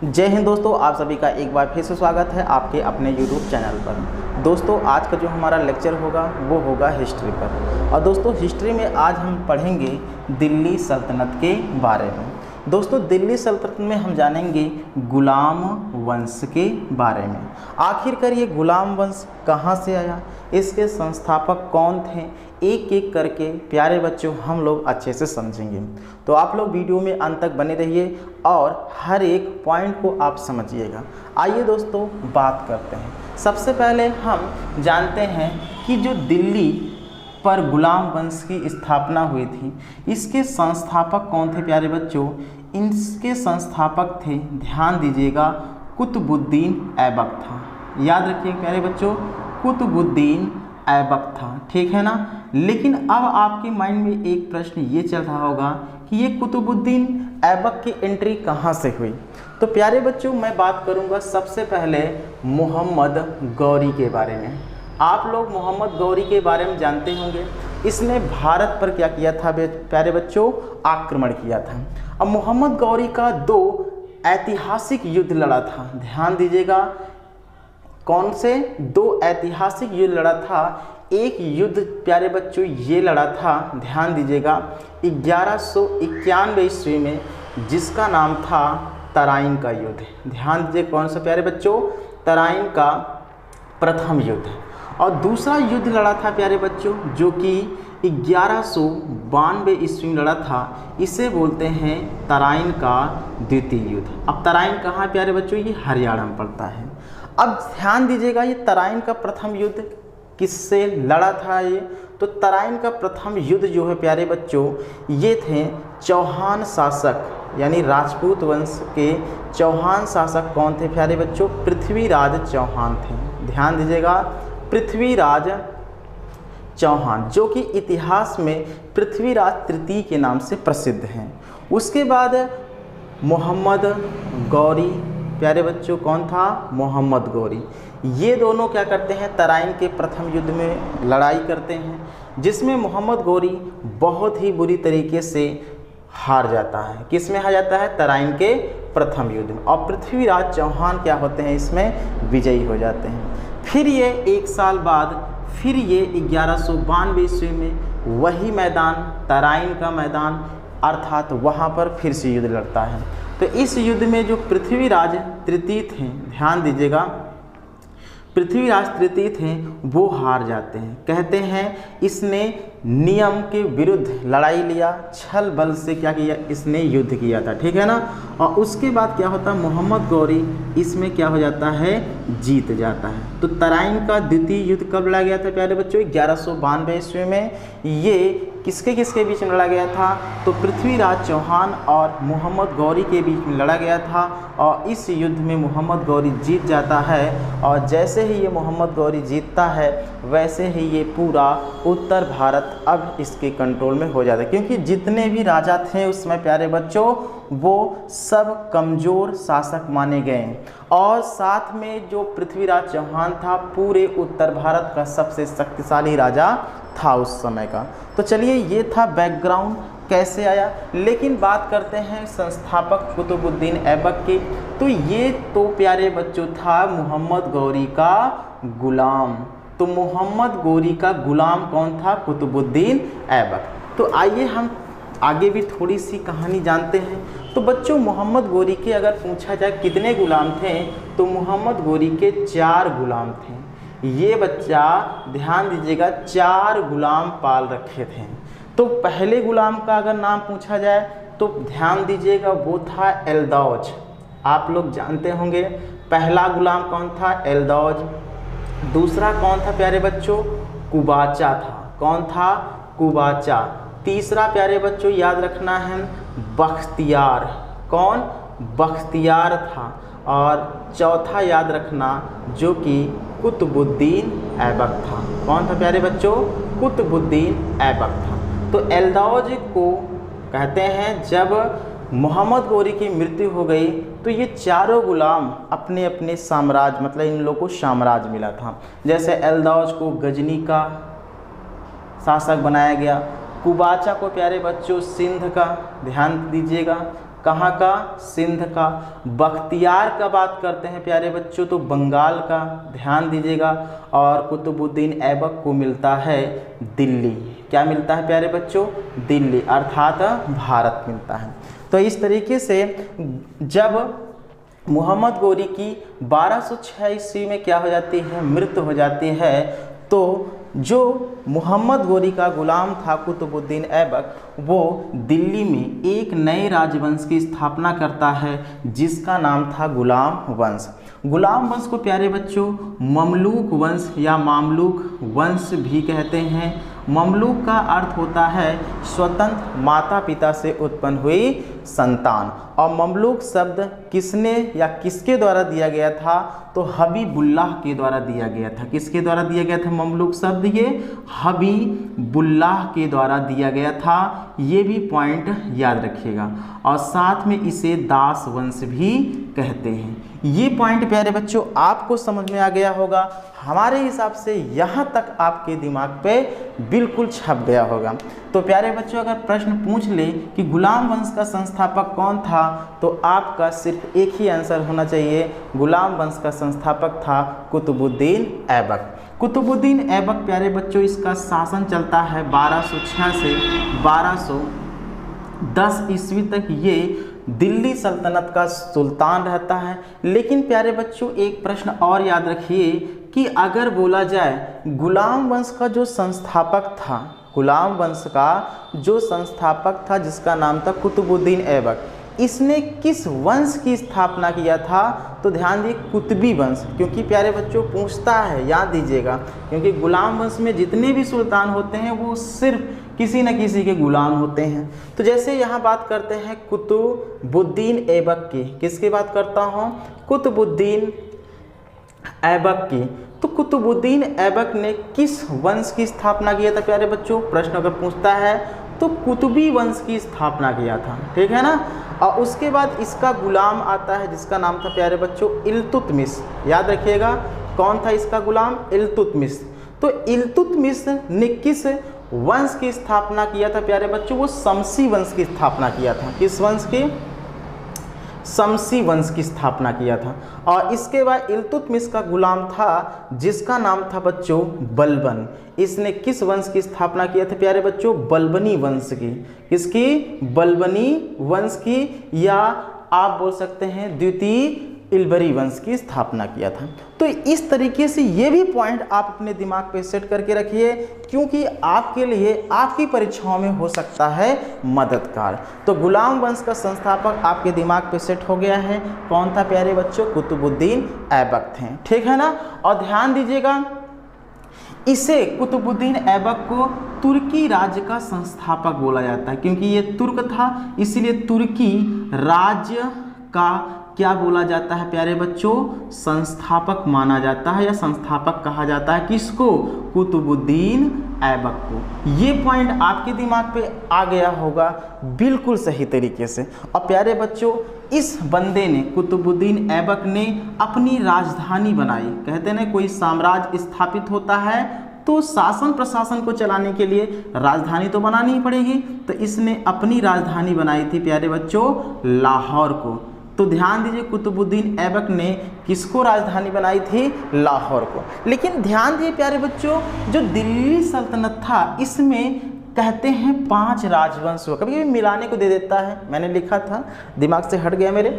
जय हिंद दोस्तों, आप सभी का एक बार फिर से स्वागत है आपके अपने YouTube चैनल पर। दोस्तों आज का जो हमारा लेक्चर होगा वो होगा हिस्ट्री पर। और दोस्तों हिस्ट्री में आज हम पढ़ेंगे दिल्ली सल्तनत के बारे में। दोस्तों दिल्ली सल्तनत में हम जानेंगे गुलाम वंश के बारे में। आखिरकार ये गुलाम वंश कहाँ से आया, इसके संस्थापक कौन थे, एक एक करके प्यारे बच्चों हम लोग अच्छे से समझेंगे। तो आप लोग वीडियो में अंत तक बने रहिए और हर एक पॉइंट को आप समझिएगा। आइए दोस्तों बात करते हैं। सबसे पहले हम जानते हैं कि जो दिल्ली पर गुलाम वंश की स्थापना हुई थी, इसके संस्थापक कौन थे प्यारे बच्चों। इसके संस्थापक थे, ध्यान दीजिएगा, कुतुबुद्दीन ऐबक था। याद रखिए प्यारे बच्चों, कुतुबुद्दीन ऐबक था, ठीक है ना। लेकिन अब आपके माइंड में एक प्रश्न ये चल रहा होगा कि ये कुतुबुद्दीन ऐबक की एंट्री कहाँ से हुई। तो प्यारे बच्चों मैं बात करूँगा सबसे पहले मोहम्मद गौरी के बारे में। आप लोग मोहम्मद गौरी के बारे में जानते होंगे। इसने भारत पर क्या किया था प्यारे बच्चों, आक्रमण किया था। अब मोहम्मद गौरी का दो ऐतिहासिक युद्ध लड़ा था, ध्यान दीजिएगा। कौन से दो ऐतिहासिक युद्ध लड़ा था। एक युद्ध प्यारे बच्चों ये लड़ा था, ध्यान दीजिएगा, 1191 ईस्वी में, जिसका नाम था तराइन का युद्ध। ध्यान दीजिए कौन सा प्यारे बच्चों, तराइन का प्रथम युद्ध। और दूसरा युद्ध लड़ा था प्यारे बच्चों जो कि 1192 ईस्वी में लड़ा था, इसे बोलते हैं तराइन का द्वितीय युद्ध। अब तराइन कहाँ प्यारे बच्चों, ये हरियाणा में पड़ता है। अब ध्यान दीजिएगा ये तराइन का प्रथम युद्ध किससे लड़ा था ये। तो तराइन का प्रथम युद्ध जो है प्यारे बच्चों, ये थे चौहान शासक, यानी राजपूत वंश के चौहान शासक कौन थे प्यारे बच्चों, पृथ्वीराज चौहान थे। ध्यान दीजिएगा, पृथ्वीराज चौहान, जो कि इतिहास में पृथ्वीराज तृतीय के नाम से प्रसिद्ध हैं। उसके बाद मोहम्मद गौरी प्यारे बच्चों, कौन था, मोहम्मद गौरी। ये दोनों क्या करते हैं, तराइन के प्रथम युद्ध में लड़ाई करते हैं, जिसमें मोहम्मद गौरी बहुत ही बुरी तरीके से हार जाता है। किस में हार जाता है, तराइन के प्रथम युद्ध में। और पृथ्वीराज चौहान क्या होते हैं, इसमें विजयी हो जाते हैं। फिर ये एक साल बाद फिर ये 1192 ईस्वी में वही मैदान, तराइन का मैदान, अर्थात वहाँ पर फिर से युद्ध लड़ता है। तो इस युद्ध में जो पृथ्वीराज तृतीय थे, ध्यान दीजिएगा, पृथ्वीराज तृतीय थे वो हार जाते हैं। कहते हैं इसने नियम के विरुद्ध लड़ाई लिया, छल बल से क्या किया, इसने युद्ध किया था, ठीक है ना। और उसके बाद क्या होता है, मोहम्मद गौरी इसमें क्या हो जाता है, जीत जाता है। तो तराइन का द्वितीय युद्ध कब लड़ा गया था प्यारे बच्चों, 1192 ईस्वी में। ये किसके किसके बीच में लड़ा गया था, तो पृथ्वीराज चौहान और मोहम्मद गौरी के बीच में लड़ा गया था। और इस युद्ध में मोहम्मद गौरी जीत जाता है। और जैसे ही ये मोहम्मद गौरी जीतता है वैसे ही ये पूरा उत्तर भारत अब इसके कंट्रोल में हो जाता है, क्योंकि जितने भी राजा थे उस समय प्यारे बच्चों वो सब कमज़ोर शासक माने गए। और साथ में जो पृथ्वीराज चौहान था पूरे उत्तर भारत का सबसे शक्तिशाली राजा था उस समय का। तो चलिए ये था बैकग्राउंड कैसे आया। लेकिन बात करते हैं संस्थापक कुतुबुद्दीन ऐबक की। तो ये तो प्यारे बच्चों था मोहम्मद गौरी का गुलाम। तो मोहम्मद गौरी का गुलाम कौन था, कुतुबुद्दीन ऐबक। तो आइए हम आगे भी थोड़ी सी कहानी जानते हैं। तो बच्चों मोहम्मद गौरी के अगर पूछा जाए कितने गुलाम थे, तो मोहम्मद गौरी के 4 गुलाम थे। ये बच्चा ध्यान दीजिएगा, 4 गुलाम पाल रखे थे। तो पहले गुलाम का अगर नाम पूछा जाए तो ध्यान दीजिएगा वो था एलदौज। आप लोग जानते होंगे पहला गुलाम कौन था, एलदौज। दूसरा कौन था प्यारे बच्चों, कुबाचा था। कौन था, कुबाचा। तीसरा प्यारे बच्चों याद रखना है बख्तियार। कौन, बख्तियार था। और चौथा याद रखना जो कि कुतुबुद्दीन ऐबक था। कौन था प्यारे बच्चों, कुतुबुद्दीन ऐबक था। तो एलदौज को कहते हैं जब मोहम्मद गौरी की मृत्यु हो गई तो ये चारों गुलाम अपने अपने साम्राज्य, मतलब इन लोगों को साम्राज्य मिला था। जैसे एलदौज को गजनी का शासक बनाया गया, कुबाचा को प्यारे बच्चों सिंध का, ध्यान दीजिएगा, कहाँ का, सिंध का। बख्तियार का बात करते हैं प्यारे बच्चों तो बंगाल का, ध्यान दीजिएगा। और कुतुबुद्दीन ऐबक को मिलता है दिल्ली। क्या मिलता है प्यारे बच्चों, दिल्ली, अर्थात भारत मिलता है। तो इस तरीके से जब मोहम्मद गोरी की 1206 ईस्वी में क्या हो जाती है, मृत्यु हो जाती है, तो जो मोहम्मद गोरी का गुलाम था कुतुबुद्दीन ऐबक, वो दिल्ली में एक नए राजवंश की स्थापना करता है जिसका नाम था गुलाम वंश। गुलाम वंश को प्यारे बच्चों ममलूक वंश या मामलूक वंश भी कहते हैं। ममलूक का अर्थ होता है स्वतंत्र माता पिता से उत्पन्न हुई संतान। और ममलूक शब्द किसने या किसके द्वारा दिया गया था, तो हबीबुल्लाह के द्वारा दिया गया था। किसके द्वारा दिया गया था ममलूक शब्द, ये हबीबुल्लाह के द्वारा दिया गया था। ये भी पॉइंट याद रखिएगा। और साथ में इसे दास वंश भी कहते हैं। ये पॉइंट प्यारे बच्चों आपको समझ में आ गया होगा। हमारे हिसाब से यहाँ तक आपके दिमाग पे बिल्कुल छप गया होगा। तो प्यारे बच्चों अगर प्रश्न पूछ ले कि गुलाम वंश का संस्थापक कौन था, तो आपका सिर्फ एक ही आंसर होना चाहिए, गुलाम वंश का संस्थापक था कुतुबुद्दीन ऐबक। कुतुबुद्दीन ऐबक प्यारे बच्चों इसका शासन चलता है 1206 से 1210 ईस्वी तक। ये दिल्ली सल्तनत का सुल्तान रहता है। लेकिन प्यारे बच्चों एक प्रश्न और याद रखिए कि अगर बोला जाए गुलाम वंश का जो संस्थापक था, गुलाम वंश का जो संस्थापक था जिसका नाम था कुतुबुद्दीन ऐबक, इसने किस वंश की स्थापना किया था, तो ध्यान दिए कुतुबी वंश। क्योंकि प्यारे बच्चों पूछता है, याद दीजिएगा, क्योंकि गुलाम वंश में जितने भी सुल्तान होते हैं वो सिर्फ किसी न किसी के गुलाम होते हैं। तो जैसे यहाँ बात करते हैं कुतुबुद्दीन ऐबक की, किसकी बात करता हूँ, कुतुबुद्दीन ऐबक की। तो कुतुबुद्दीन ऐबक ने किस वंश की स्थापना किया था प्यारे बच्चों, प्रश्न अगर पूछता है तो कुतुबी वंश की स्थापना किया था, ठीक है ना। और उसके बाद इसका गुलाम आता है जिसका नाम था प्यारे बच्चों इल्तुतमिश। याद रखिएगा कौन था इसका गुलाम, इल्तुतमिश। तो इल्तुतमिश ने किस वंश की स्थापना किया था प्यारे बच्चों, वो शमसी वंश की स्थापना किया था। किस वंश की, शमसी वंश की स्थापना किया था। और इसके बाद इल्तुतमिश का गुलाम था जिसका नाम था बच्चों बलबन। इसने किस वंश की स्थापना किया था प्यारे बच्चों, बलबनी वंश की। किसकी, बलबनी वंश की, या आप बोल सकते हैं द्वितीय इल्बरी वंश की स्थापना किया था। तो इस तरीके से ये भी पॉइंट आप अपने दिमाग पे सेट करके रखिए, क्योंकि आपके लिए आपकी परीक्षाओं में हो सकता है मददगार। तो गुलाम वंश का संस्थापक आपके दिमाग पे सेट हो गया है, कौन था प्यारे बच्चों, कुतुबुद्दीन ऐबक थे, ठीक है ना। और ध्यान दीजिएगा इसे कुतुबुद्दीन ऐबक को तुर्की राज्य का संस्थापक बोला जाता है, क्योंकि ये तुर्क था इसीलिए तुर्की राज्य का क्या बोला जाता है प्यारे बच्चों, संस्थापक माना जाता है या संस्थापक कहा जाता है। किसको, कुतुबुद्दीन ऐबक को। ये पॉइंट आपके दिमाग पे आ गया होगा बिल्कुल सही तरीके से। और प्यारे बच्चों इस बंदे ने, कुतुबुद्दीन ऐबक ने अपनी राजधानी बनाई। कहते ना कोई साम्राज्य स्थापित होता है तो शासन प्रशासन को चलाने के लिए राजधानी तो बनानी ही पड़ेगी। तो इसने अपनी राजधानी बनाई थी प्यारे बच्चों लाहौर को। तो ध्यान दीजिए कुतुबुद्दीन ऐबक ने किसको राजधानी बनाई थी, लाहौर को। लेकिन ध्यान दिए प्यारे बच्चों जो दिल्ली सल्तनत था इसमें कहते हैं 5 राजवंश हुआ। कभी कभी मिलाने को दे देता है, मैंने लिखा था दिमाग से हट गया मेरे।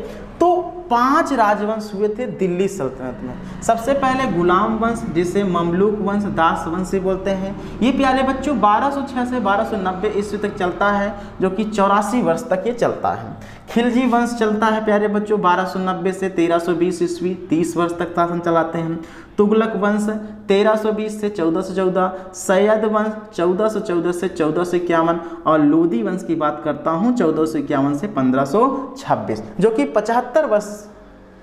तो 5 राजवंश हुए थे दिल्ली सल्तनत में। सबसे पहले गुलाम वंश जिसे ममलूक वंश, दास वंश से बोलते हैं। ये प्यारे बच्चों 1206 से 1290 ईस्वी तक चलता है, जो कि 84 वर्ष तक ये चलता है। खिलजी वंश चलता है प्यारे बच्चों 1290 से 1320 ईस्वी, 30 वर्ष तक शासन चलाते हैं। तुगलक वंश 1320 से 1414, सैयद वंश 1414 से 1451 और लोदी वंश की बात करता हूँ 1451 से 1526, जो कि 75 वर्ष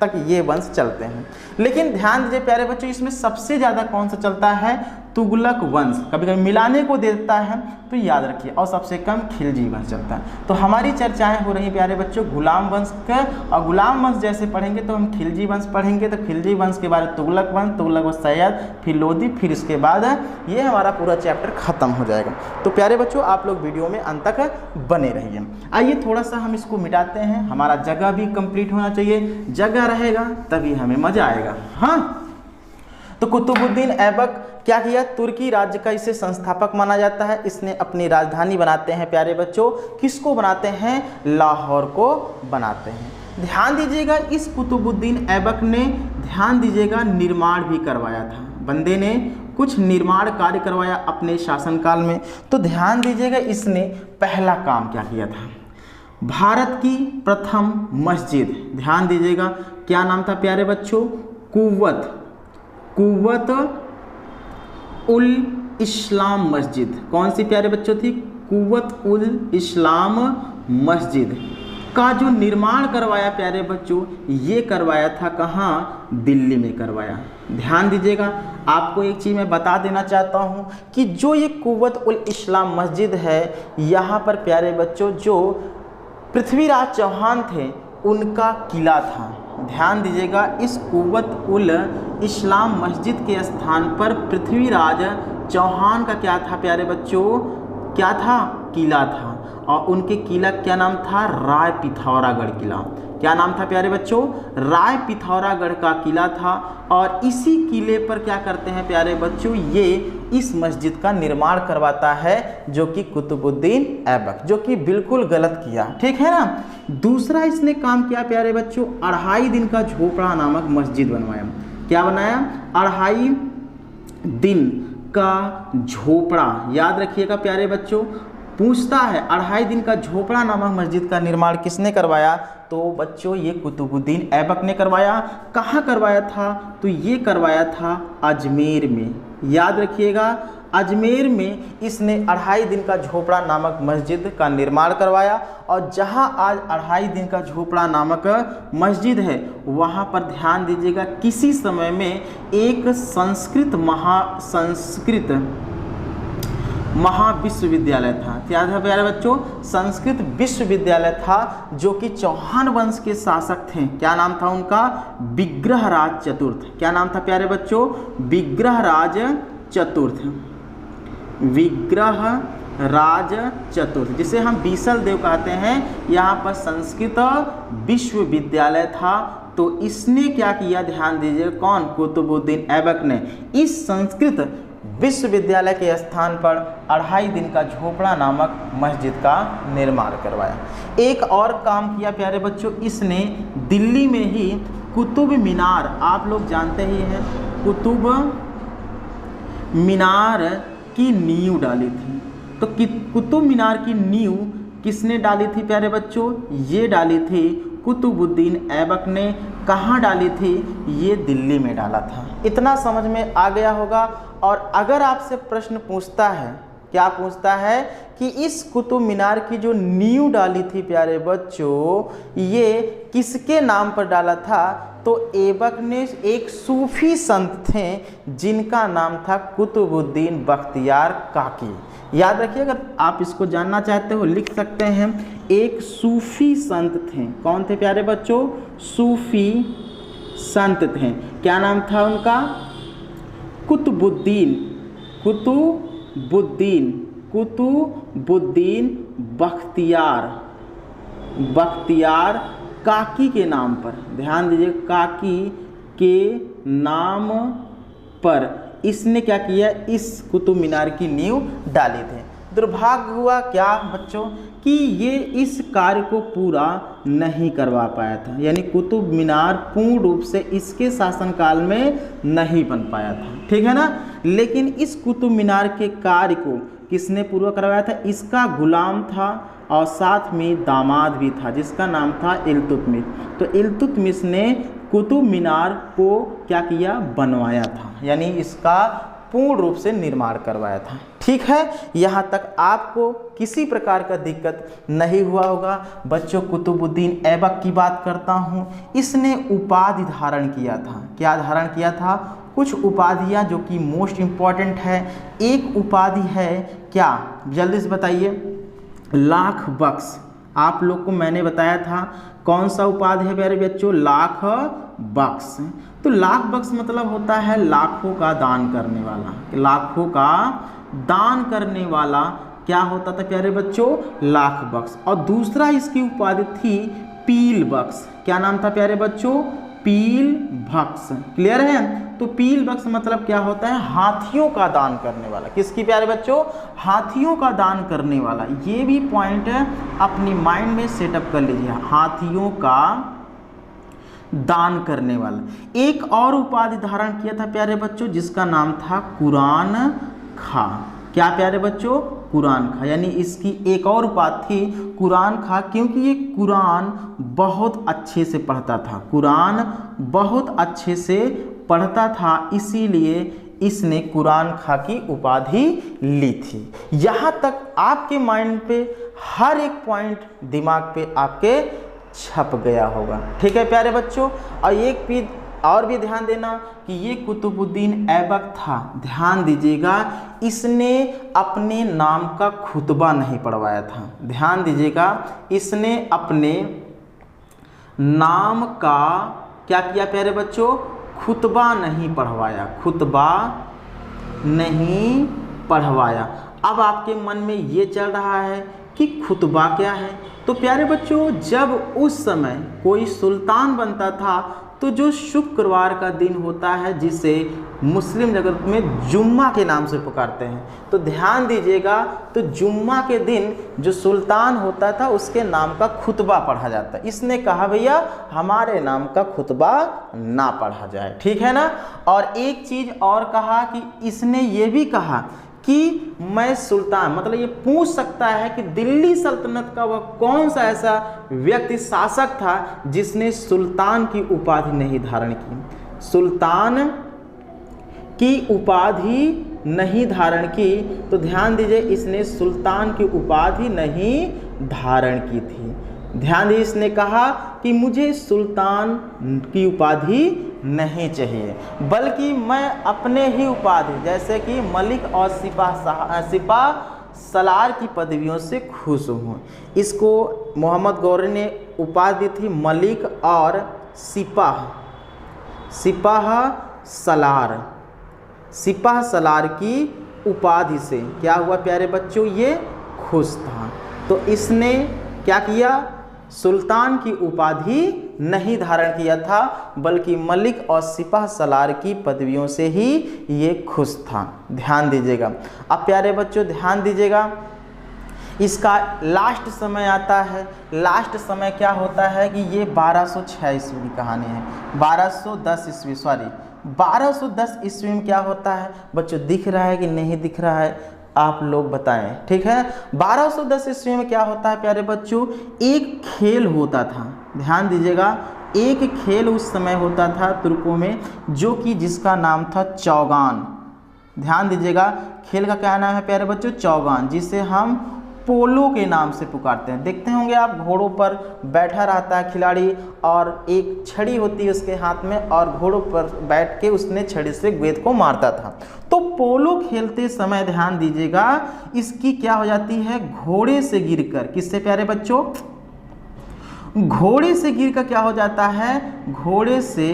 तक ये वंश चलते हैं। लेकिन ध्यान दीजिए प्यारे बच्चों इसमें सबसे ज़्यादा कौन सा चलता है, तुगलक वंश, कभी कभी मिलाने को देता है तो याद रखिए, और सबसे कम खिलजी वंश चलता है। तो हमारी चर्चाएं हो रही प्यारे बच्चों गुलाम वंश का, और गुलाम वंश जैसे पढ़ेंगे तो हम खिलजी वंश पढ़ेंगे, तो खिलजी वंश के बाद तुगलक वंश, तुगलक वंश सैयद, फिर लोदी, फिर इसके बाद ये हमारा पूरा चैप्टर खत्म हो जाएगा। तो प्यारे बच्चों आप लोग वीडियो में अंत तक बने रहिए। आइए थोड़ा सा हम इसको मिटाते हैं, हमारा जगह भी कंप्लीट होना चाहिए, जगह रहेगा तभी हमें मजा आएगा। हाँ, तो कुतुबुद्दीन ऐबक क्या किया, तुर्की राज्य का इसे संस्थापक माना जाता है। इसने अपनी राजधानी बनाते हैं प्यारे बच्चों, किसको बनाते हैं, लाहौर को बनाते हैं। ध्यान दीजिएगा इस कुतुबुद्दीन ऐबक ने, ध्यान दीजिएगा, निर्माण भी करवाया था, बंदे ने कुछ निर्माण कार्य करवाया अपने शासनकाल में। तो ध्यान दीजिएगा इसने पहला काम क्या किया था, भारत की प्रथम मस्जिद, ध्यान दीजिएगा क्या नाम था प्यारे बच्चों, कुव्वत उल इस्लाम मस्जिद। कौन सी प्यारे बच्चों थी, कुव्वत उल इस्लाम मस्जिद का जो निर्माण करवाया प्यारे बच्चों, ये करवाया था कहाँ, दिल्ली में करवाया। ध्यान दीजिएगा, आपको एक चीज़ मैं बता देना चाहता हूँ कि जो ये कुव्वत उल इस्लाम मस्जिद है, यहाँ पर प्यारे बच्चों जो पृथ्वीराज चौहान थे उनका किला था। ध्यान दीजिएगा इस कुव्वत उल इस्लाम मस्जिद के स्थान पर पृथ्वीराज चौहान का क्या था प्यारे बच्चों, क्या था, किला था। और उनके किला क्या नाम था, राय पिथौरागढ़ किला। क्या नाम था प्यारे बच्चों, राय पिथौरागढ़ का किला था। और इसी किले पर क्या करते हैं प्यारे बच्चों, ये इस मस्जिद का निर्माण करवाता है जो कि कुतुबुद्दीन ऐबक, जो कि बिल्कुल गलत किया, ठीक है ना। दूसरा इसने काम किया प्यारे बच्चों, 2.5 दिन का झोपड़ा नामक मस्जिद बनवाया। क्या बनाया, 2.5 दिन का झोपड़ा, याद रखिएगा प्यारे बच्चों, पूछता है 2.5 दिन का झोपड़ा नामक मस्जिद का निर्माण किसने करवाया, तो बच्चों ये कुतुबुद्दीन ऐबक ने करवाया। कहाँ करवाया था, तो ये करवाया था अजमेर में, याद रखिएगा अजमेर में इसने 2.5 दिन का झोपड़ा नामक मस्जिद का निर्माण करवाया। और जहाँ आज 2.5 दिन का झोपड़ा नामक मस्जिद है, वहाँ पर ध्यान दीजिएगा किसी समय में एक संस्कृत महाविश्वविद्यालय था। क्या था प्यारे बच्चों, संस्कृत विश्वविद्यालय था, जो कि चौहान वंश के शासक थे। क्या नाम था उनका, विग्रहराज चतुर्थ। क्या नाम था प्यारे बच्चों, विग्रहराज चतुर्थ, विग्रहराज चतुर्थ, जिसे हम बीसल देव कहते हैं। यहाँ पर संस्कृत विश्वविद्यालय था। तो इसने क्या किया, ध्यान दीजिए, कौन, कुतुबुद्दीन ऐबक ने इस संस्कृत विश्वविद्यालय के स्थान पर 2.5 दिन का झोपड़ा नामक मस्जिद का निर्माण करवाया। एक और काम किया प्यारे बच्चों, इसने दिल्ली में ही कुतुब मीनार, आप लोग जानते ही हैं, कुतुब मीनार की नींव डाली थी। तो कुतुब मीनार की नींव किसने डाली थी प्यारे बच्चों, ये डाली थी कुतुबुद्दीन ऐबक ने। कहाँ डाली थी, ये दिल्ली में डाला था। इतना समझ में आ गया होगा। और अगर आपसे प्रश्न पूछता है, क्या पूछता है कि इस कुतुब मीनार की जो नींव डाली थी प्यारे बच्चों, ये किसके नाम पर डाला था, तो ऐबक ने, एक सूफी संत थे जिनका नाम था कुतुबुद्दीन बख्तियार काकी। याद रखिए, अगर आप इसको जानना चाहते हो लिख सकते हैं, एक सूफी संत थे। कौन थे प्यारे बच्चों, सूफी संत थे। क्या नाम था उनका, कुतुबुद्दीन बख्तियार काकी के नाम पर। ध्यान दीजिए, काकी के नाम पर इसने क्या किया, इस कुतुब मीनार की नींव डाली थी। दुर्भाग्य हुआ क्या बच्चों कि ये इस कार्य को पूरा नहीं करवा पाया था, यानी कुतुब मीनार पूर्ण रूप से इसके शासनकाल में नहीं बन पाया था, ठीक है ना। लेकिन इस कुतुब मीनार के कार्य को किसने पूरा करवाया था, इसका गुलाम था और साथ में दामाद भी था, जिसका नाम था इल्तुतमिश। तो इल्तुतमिश ने कुतुब मीनार को क्या किया, बनवाया था, यानी इसका पूर्ण रूप से निर्माण करवाया था। ठीक है, यहाँ तक आपको किसी प्रकार का दिक्कत नहीं हुआ होगा। बच्चों, कुतुबुद्दीन ऐबक की बात करता हूँ, इसने उपाधि धारण किया था। क्या धारण किया था, कुछ उपाधियाँ जो कि मोस्ट इम्पॉर्टेंट है। एक उपाधि है क्या, जल्दी से बताइए, लाख बख्श। आप लोग को मैंने बताया था कौन सा उपाधि है प्यारे बच्चों, लाख बख्श। तो लाख बख्श मतलब होता है लाखों का दान करने वाला, लाखों का दान करने वाला क्या होता था प्यारे बच्चों, लाख बख्श। और दूसरा इसकी उपाधि थी पील बख्श। क्या नाम था प्यारे बच्चों, पील बख्श। क्लियर है। तो पील बख्श मतलब क्या होता है, हाथियों का दान करने वाला। किसकी प्यारे बच्चों, हाथियों का दान करने वाला। ये भी पॉइंट है अपनी माइंड में सेटअप कर लीजिए, हाथियों का दान करने वाला। एक और उपाधि धारण किया था प्यारे बच्चों जिसका नाम था कुरान खा। क्या प्यारे बच्चों, कुरान खा, यानी इसकी एक और उपाधि थी कुरान खा, क्योंकि ये कुरान बहुत अच्छे से पढ़ता था, कुरान बहुत अच्छे से पढ़ता था, इसीलिए इसने कुरान खा की उपाधि ली थी। यहाँ तक आपके माइंड पे हर एक पॉइंट दिमाग पे आपके छप गया होगा। ठीक है प्यारे बच्चों। और एक भी और भी ध्यान देना कि ये कुतुबुद्दीन ऐबक था, ध्यान दीजिएगा, इसने अपने नाम का खुतबा नहीं पढ़वाया था। ध्यान दीजिएगा, इसने अपने नाम का क्या किया प्यारे बच्चों, खुतबा नहीं पढ़वाया, खुतबा नहीं पढ़वाया। अब आपके मन में ये चल रहा है कि खुतबा क्या है। तो प्यारे बच्चों, जब उस समय कोई सुल्तान बनता था तो जो शुक्रवार का दिन होता है जिसे मुस्लिम जगत में जुम्मा के नाम से पुकारते हैं, तो ध्यान दीजिएगा, तो जुम्मा के दिन जो सुल्तान होता था उसके नाम का खुतबा पढ़ा जाता है। इसने कहा भैया हमारे नाम का खुतबा ना पढ़ा जाए, ठीक है ना। और एक चीज़ और कहा कि इसने ये भी कहा कि मैं सुल्तान, मतलब ये पूछ सकता है कि दिल्ली सल्तनत का वह कौन सा ऐसा व्यक्ति शासक था जिसने सुल्तान की उपाधि नहीं धारण की, सुल्तान की उपाधि नहीं धारण की। तो ध्यान दीजिए, इसने सुल्तान की उपाधि नहीं धारण की थी। ध्यान दीजिए, इसने कहा कि मुझे सुल्तान की उपाधि नहीं चाहिए, बल्कि मैं अपने ही उपाधि जैसे कि मलिक और सिपाह सलार की पदवियों से खुश हूँ। इसको मोहम्मद गौरी ने उपाधि दी थी मलिक और सिपाह सलार की उपाधि से क्या हुआ प्यारे बच्चों, ये खुश था। तो इसने क्या किया, सुल्तान की उपाधि नहीं धारण किया था, बल्कि मलिक और सिपाह सलार की पदवियों से ही ये खुश था। ध्यान दीजिएगा। अब प्यारे बच्चों ध्यान दीजिएगा, इसका लास्ट समय आता है। लास्ट समय क्या होता है कि ये 1206 ईस्वी की कहानी है, 1210 ईस्वी, सॉरी 1210 ईस्वी में क्या होता है बच्चों, दिख रहा है कि नहीं दिख रहा है, आप लोग बताएं, ठीक है। 1210 ईस्वी में क्या होता है प्यारे बच्चों, एक खेल होता था। ध्यान दीजिएगा, एक खेल उस समय होता था तुर्कों में जो कि जिसका नाम था चौगान। ध्यान दीजिएगा, खेल का क्या नाम है प्यारे बच्चों, चौगान, जिसे हम पोलो के नाम से पुकारते हैं। देखते होंगे आप, घोड़ों पर बैठा रहता है खिलाड़ी और एक छड़ी होती है उसके हाथ में और घोड़ों पर बैठ के उसने छड़ी से गेंद को मारता था। तो पोलो खेलते समय ध्यान दीजिएगा, इसकी क्या हो जाती है, घोड़े से गिरकर, किससे प्यारे बच्चों, घोड़े से गिरकर क्या हो जाता है, घोड़े से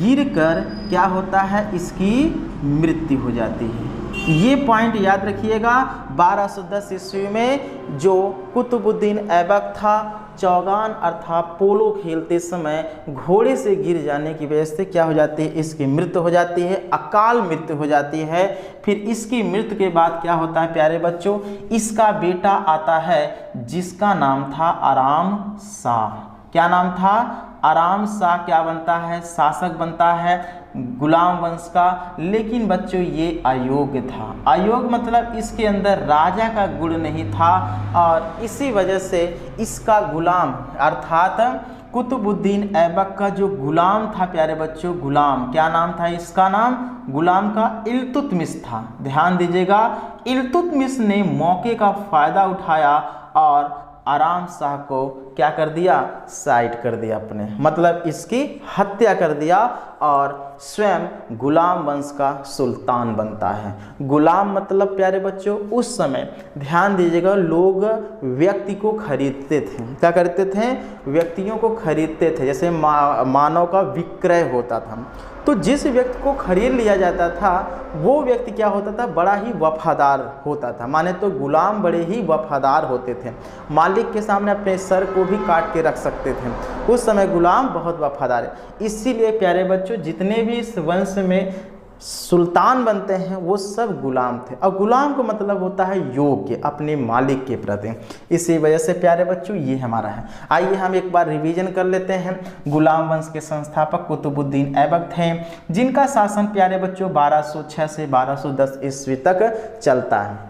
गिरकर क्या होता है, इसकी मृत्यु हो जाती है। ये पॉइंट याद रखिएगा। 1210 ईस्वी में जो कुतुबुद्दीन ऐबक था, चौगान अर्थात पोलो खेलते समय घोड़े से गिर जाने की वजह से क्या हो जाती है, इसकी मृत्यु हो जाती है, अकाल मृत्यु हो जाती है। फिर इसकी मृत्यु के बाद क्या होता है प्यारे बच्चों, इसका बेटा आता है जिसका नाम था आराम शाह। क्या नाम था, आराम शाह क्या बनता है, शासक बनता है गुलाम वंश का। लेकिन बच्चों ये अयोग्य था। अयोग्य मतलब इसके अंदर राजा का गुण नहीं था और इसी वजह से इसका गुलाम अर्थात कुतुबुद्दीन ऐबक का जो गुलाम था प्यारे बच्चों, गुलाम क्या नाम था इसका, नाम गुलाम का इल्तुतमिश था। ध्यान दीजिएगा, इल्तुतमिश ने मौके का फ़ायदा उठाया और आराम शाह को क्या कर दिया, साइड कर दिया अपने, मतलब इसकी हत्या कर दिया और स्वयं गुलाम वंश का सुल्तान बनता है। गुलाम मतलब प्यारे बच्चों उस समय ध्यान दीजिएगा लोग व्यक्ति को खरीदते थे। क्या करते थे? व्यक्तियों को खरीदते थे। जैसे मानव का विक्रय होता था, तो जिस व्यक्ति को खरीद लिया जाता था वो व्यक्ति क्या होता था? बड़ा ही वफादार होता था। माने तो गुलाम बड़े ही वफादार होते थे, मालिक के सामने अपने सर को भी काट के रख सकते थे। उस समय गुलाम बहुत वफादार है। इसीलिए प्यारे बच्चों जितने भी इस वंश में सुल्तान बनते हैं वो सब गुलाम थे, और गुलाम को मतलब होता है योग्य, अपने मालिक के प्रति। इसी वजह से प्यारे बच्चों ये हमारा है। आइए हम एक बार रिवीजन कर लेते हैं। गुलाम वंश के संस्थापक कुतुबुद्दीन ऐबक थे, जिनका शासन प्यारे बच्चों 1206 से 1210 ईस्वी तक चलता है।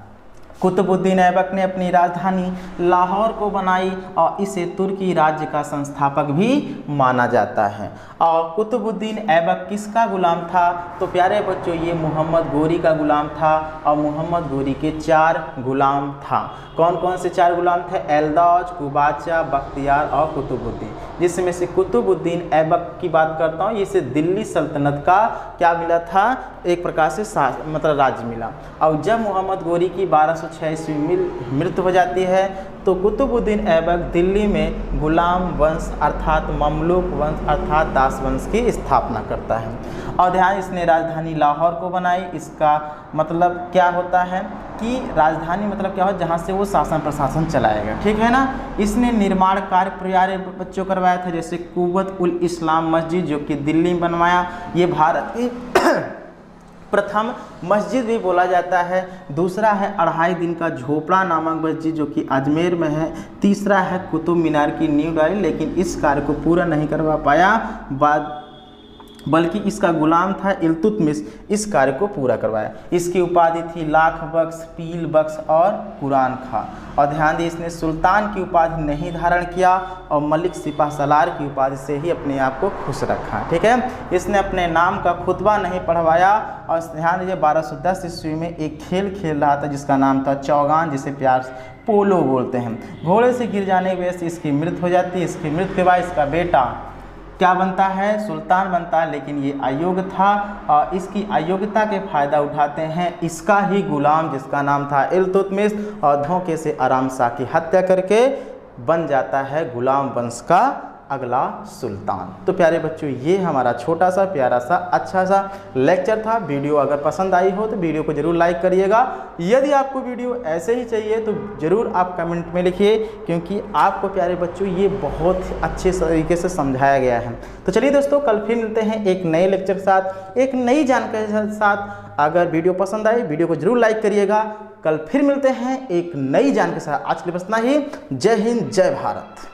कुतुबुद्दीन ऐबक ने अपनी राजधानी लाहौर को बनाई और इसे तुर्की राज्य का संस्थापक भी माना जाता है। और कुतुबुद्दीन ऐबक किसका गुलाम था? तो प्यारे बच्चों ये मोहम्मद गोरी का गुलाम था, और मोहम्मद गोरी के 4 गुलाम था। कौन कौन से 4 गुलाम थे? एल्दाज, कुबाचा, बख्तियार और कुतुबुद्दीन। जिसमें से कुतुबुद्दीन ऐबक की बात करता हूँ, इसे दिल्ली सल्तनत का क्या मिला था? एक प्रकार से मतलब राज्य मिला। और जब मोहम्मद गोरी की 1206 ईस्वी में मृत्यु हो जाती है तो कुतुबुद्दीन ऐबक दिल्ली में गुलाम वंश अर्थात ममलूक वंश अर्थात दास वंश की स्थापना करता है। और ध्यान, इसने राजधानी लाहौर को बनाई। इसका मतलब क्या होता है कि राजधानी मतलब क्या हो, जहाँ से वो शासन प्रशासन चलाएगा, ठीक है ना। इसने निर्माण कार्य प्यारे बच्चों करवाया था, जैसे कुव्वत उल इस्लाम मस्जिद जो कि दिल्ली में बनवाया। ये भारत की प्रथम मस्जिद भी बोला जाता है। दूसरा है 2.5 दिन का झोपड़ा नामक मस्जिद जो कि अजमेर में है। तीसरा है कुतुब मीनार की नींव डाली, लेकिन इस कार्य को पूरा नहीं करवा पाया, बल्कि इसका गुलाम था इल्तुतमिश, इस कार्य को पूरा करवाया। इसकी उपाधि थी लाख बख्श, पील बख्श और कुरान खां। और ध्यान दिए, इसने सुल्तान की उपाधि नहीं धारण किया और मलिक सिपह सलार की उपाधि से ही अपने आप को खुश रखा, ठीक है। इसने अपने नाम का खुतबा नहीं पढ़वाया। और ध्यान दीजिए 1210 ईस्वी में एक खेल खेल रहा था जिसका नाम था चौगान, जिसे प्यार से पोलो बोलते हैं। घोड़े से गिर जाने की वजह से इसकी मृत्यु हो जाती है। इसकी मृत्यु के बाद इसका बेटा क्या बनता है? सुल्तान बनता है, लेकिन ये अयोग्य था और इसकी अयोग्यता के फायदा उठाते हैं इसका ही गुलाम जिसका नाम था इल्तुतमिश, और धोखे से आराम शाह की हत्या करके बन जाता है गुलाम वंश का अगला सुल्तान। तो प्यारे बच्चों ये हमारा छोटा सा प्यारा सा अच्छा सा लेक्चर था। वीडियो अगर पसंद आई हो तो वीडियो को जरूर लाइक करिएगा। यदि आपको वीडियो ऐसे ही चाहिए तो ज़रूर आप कमेंट में लिखिए, क्योंकि आपको प्यारे बच्चों ये बहुत अच्छे तरीके से समझाया गया है। तो चलिए दोस्तों, कल फिर मिलते हैं एक नए लेक्चर के साथ, एक नई जानकारी के साथ। अगर वीडियो पसंद आए वीडियो को जरूर लाइक करिएगा। कल फिर मिलते हैं एक नई जानकारी के साथ। आज के लिए बस इतना ही। जय हिंद, जय भारत।